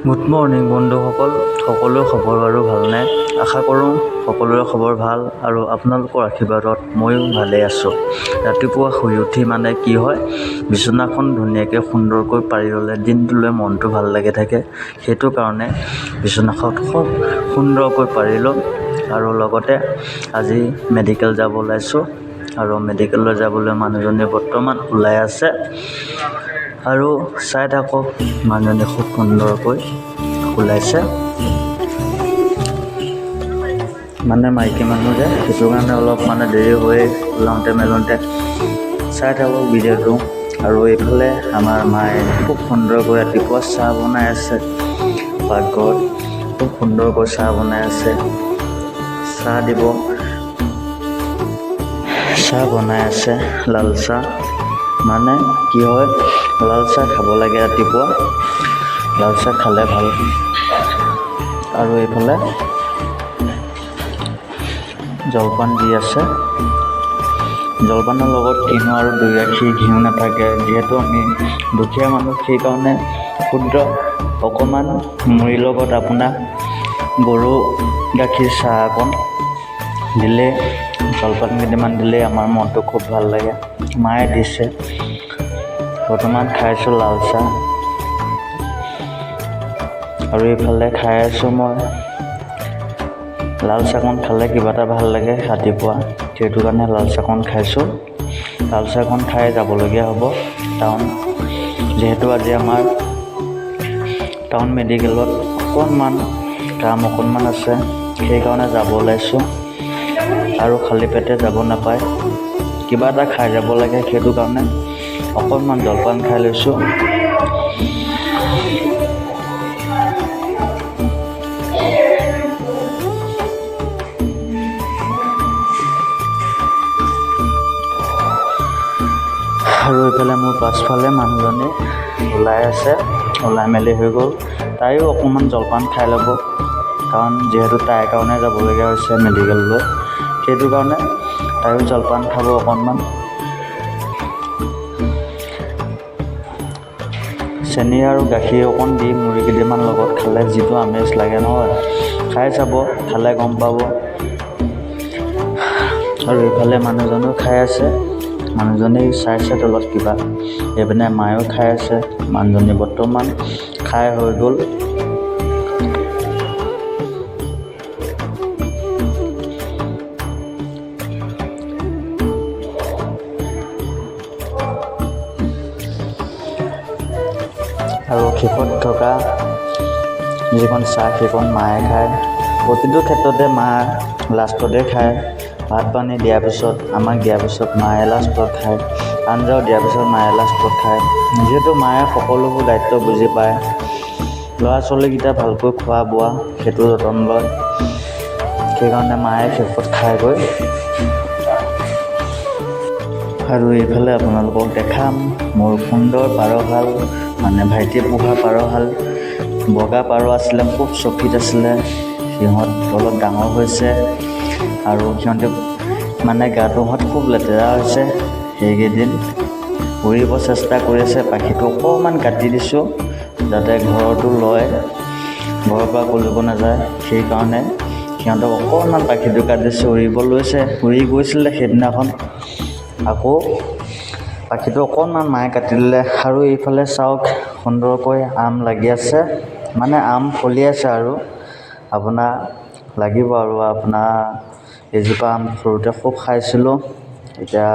Good morning বন্ধুসকল, সকলোৰে খবৰ বাৰু ভালনে? আশা কৰোঁ সকলোৰে খবৰ ভাল আৰু আপোনালোকৰ আশীৰ্বাদত ময়ো ভালেই আছোঁ। ৰাতিপুৱা শুই উঠি কি হয়, বিচনাখন ধুনীয়াকৈ সুন্দৰকৈ পাৰি ল'লে দিনটোলৈ মনটো ভাল লাগি থাকে। সেইটো কাৰণে বিচনাখন খুব সুন্দৰকৈ পাৰি ল'ম আৰু লগতে আজি মেডিকেল যাব ওলাইছোঁ আৰু মেডিকেললৈ যাবলৈ মানুহজনী বৰ্তমান ওলাই আছে আৰু চাই থাকক মানুহজনী খুব সুন্দৰকৈ ওলাইছে। মাইকী মানুহ যে, সেইটো কাৰণে অলপ দেৰি হৈ ওলাওঁতে মেলোঁতে চাই থাকক ভিডিঅ'টো। আৰু এইফালে আমাৰ মায়ে খুব সুন্দৰকৈ ৰাতিপুৱা চাহ বনাই আছে, পাকঘৰত খুব সুন্দৰকৈ চাহ বনাই আছে। চাহ দিব, চাহ বনাই আছে, লাল চাহ। কি হয়, লাল চাহ খাব লাগে ৰাতিপুৱা, লাল চাহ খালে ভাল। আৰু এইফালে জলপান দি আছে। জলপানৰ লগত কিনো আৰু দৈ গাখীৰ ঘিউ নাথাকে, যিহেতু আমি দুখীয়া মানুহ, সেইকাৰণে শুদ্ধ অকণমান মুড়িৰ লগত আপোনাৰ গৰু গাখীৰ চাহ অকণ দিলে, জলপান কেইটামান দিলে আমাৰ মনটো খুব ভাল লাগে। মায়ে দিছে, বৰ্তমান খাইছোঁ লাল চাহ আৰু এইফালে খাই আছোঁ মই। লাল চাহকণ খালে কিবা এটা ভাল লাগে ৰাতিপুৱা, সেইটো কাৰণে লাল চাহকণ খাইছোঁ। লাল চাহকণ খাই যাবলগীয়া হ'ব টাউন, যিহেতু আজি আমাৰ টাউন মেডিকেলত কাম অকণমান আছে, সেইকাৰণে যাব ওলাইছোঁ। আৰু খালী পেটে যাব নাপায়, কিবা এটা খাই যাব লাগে, সেইটো কাৰণে অকণমান জলপান খাই লৈছোঁ। আৰু এইফালে মোৰ পাছফালে মানুহজনী ওলাই আছে, ওলাই মেলি হৈ গ'ল। তাইও অকণমান জলপান খাই ল'ব, কাৰণ যিহেতু তাইৰ কাৰণে যাবলগীয়া হৈছে মেডিকেললৈ, সেইটো কাৰণে তাইও জলপান খাব অকণমান। চেনি আৰু গাখীৰ অকণ দি মুড়ি কেইটামান লগত খালে যিটো আমেজ লাগে নহয়, খাই চাব, খালে গম পাব। আৰু এইফালে মানুহজনেও খাই আছে, মানুহজনী চাইছে তলত কিবা, এইপিনে মায়েও খাই আছে। মানুহজনী বৰ্তমান খাই হৈ গ'ল। আৰু শেষত থকা যিখন চাহ, সেইখন মায়ে খায়। প্ৰতিটো ক্ষেত্ৰতে মা লাষ্টতে খায়। ভাত পানী দিয়াৰ পিছত, আমাক দিয়াৰ পিছত মায়ে লাষ্টত খায়, আঞ্জাও দিয়াৰ পিছত মায়ে লাষ্টত খায়। যিহেতু মায়ে সকলোবোৰ দায়িত্ব বুজি পায়, ল'ৰা ছোৱালীকেইটা ভালকৈ খোৱা বোৱা সেইটো যতন লয়, সেইকাৰণে মায়ে শেষত খায়গৈ। আৰু এইফালে আপোনালোকক দেখাম মোৰ সুন্দৰ পাৰহাল, ভাইটিয়ে পোহা পাৰহাল। বগা পাৰ আছিলে, খুব চফিত আছিলে, সিহঁত অলপ ডাঙৰ হৈছে আৰু সিহঁতে গাটোহঁত খুব লেতেৰা হৈছে। সেইকেইদিন উৰিব চেষ্টা কৰি আছে, পাখিটো অকণমান কাটি দিছোঁ যাতে ঘৰতো লয়, ঘৰৰ পৰা কলৈকো নাযায়, সেইকাৰণে সিহঁতক অকণমান পাখিটো কাটি দিছোঁ। উৰিব লৈছে, উৰি গৈছিলে সেইদিনাখন, আকৌ পাখিটো অকণমান মায়ে কাটি দিলে। আৰু এইফালে চাওক সুন্দৰকৈ আম লাগি আছে, আম ফলি আছে আৰু আপোনাৰ লাগিব। আৰু আপোনাৰ এজোপা আম সৰুতে খুব খাইছিলোঁ, এতিয়া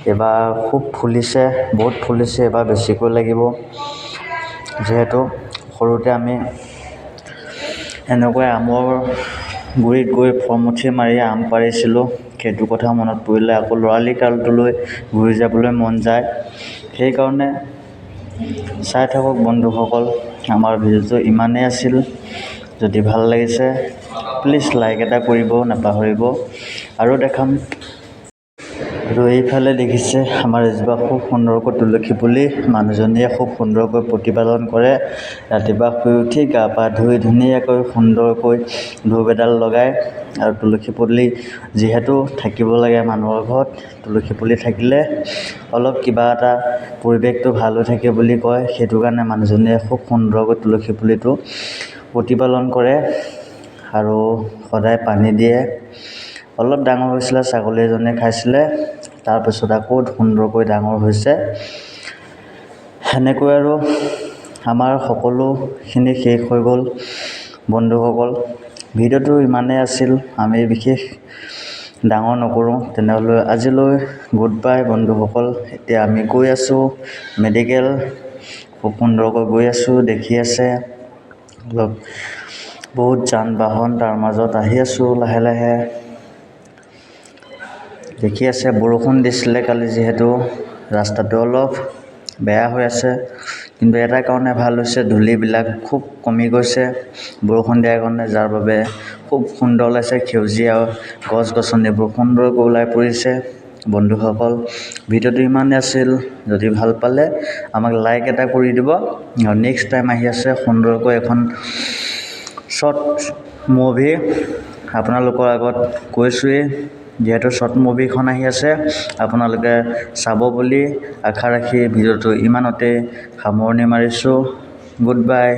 এইবাৰ খুব ফুলিছে, বহুত ফুলিছে, এইবাৰ বেছিকৈ লাগিব। যিহেতু সৰুতে আমি এনেকৈ আমৰ গুৰিত গৈ ফৰমুঠি মাৰি আম পাৰিছিলোঁ, সেইটো কথা মনত পৰিলে আকৌ ল'ৰালি কালটোলৈ ঘূৰি যাবলৈ মন যায়। সেইকাৰণে চাই থাকক বন্ধুসকল, আমাৰ ভিডিঅ'টো ইমানেই আছিল। যদি ভাল লাগিছে প্লিজ লাইক এটা কৰিব নাপাহৰিব, আৰু দেখাম। আৰু এইফালে দেখিছে আমাৰ এজোপা খুব সুন্দৰকৈ তুলসী পুলি মানুহজনীয়ে খুব সুন্দৰকৈ প্ৰতিপালন কৰে। ৰাতিপুৱা শুই উঠি গা পা ধুই ধুনীয়াকৈ সুন্দৰকৈ ধূপ এডাল লগায়। আৰু তুলসী পুলি যিহেতু থাকিব লাগে মানুহৰ ঘৰত, তুলসী পুলি থাকিলে অলপ কিবা এটা পৰিৱেশটো ভাল হৈ থাকে বুলি কয়। সেইটো কাৰণে মানুহজনীয়ে খুব সুন্দৰকৈ তুলসী পুলিটো প্ৰতিপালন কৰে আৰু সদায় পানী দিয়ে। অলপ ডাঙৰ হৈছিলে, ছাগলী এজনীয়ে খাইছিলে, তাৰপিছত আকৌ সুন্দৰকৈ ডাঙৰ হৈছে। সেনেকৈ আৰু আমাৰ সকলোখিনি শেষ হৈ গ'ল বন্ধুসকল। ভিডিঅ'টো ইমানেই আছিল, আমি বিশেষ ডাঙৰ নকৰোঁ। তেনেহ'লে আজিলৈ গুড বাই বন্ধুসকল। এতিয়া আমি গৈ আছোঁ মেডিকেল, খুব সুন্দৰকৈ গৈ আছোঁ, দেখি আছে অলপ বহুত যান বাহন, তাৰ মাজত আহি আছোঁ লাহে লাহে। দেখি আছে বৰষুণ দিছিলে কালি, যিহেতু ৰাস্তাটো অলপ বেয়া হৈ আছে, কিন্তু এটা কাৰণে ভাল হৈছে, ধূলিবিলাক খুব কমি গৈছে বৰষুণ দিয়াৰ কাৰণে, যাৰ বাবে খুব সুন্দৰ লাগিছে। সেউজীয়া গছ গছনিবোৰ সুন্দৰকৈ ওলাই পৰিছে। বন্ধুসকল, ভিডিঅ'টো ইমানেই আছিল। যদি ভাল পালে আমাক লাইক এটা কৰি দিব। আৰু নেক্সট টাইম আহি আছে সুন্দৰকৈ এখন শ্বৰ্ট মুভি আপোনালোকৰ আগত কৈছোঁৱেই। যিহেতু শ্বৰ্ট মুভিখন আহি আছে, আপোনালোকে চাব বুলি আশা ৰাখি ভিডিঅ'টো ইমানতে সামৰণি মাৰিছোঁ। Good bye.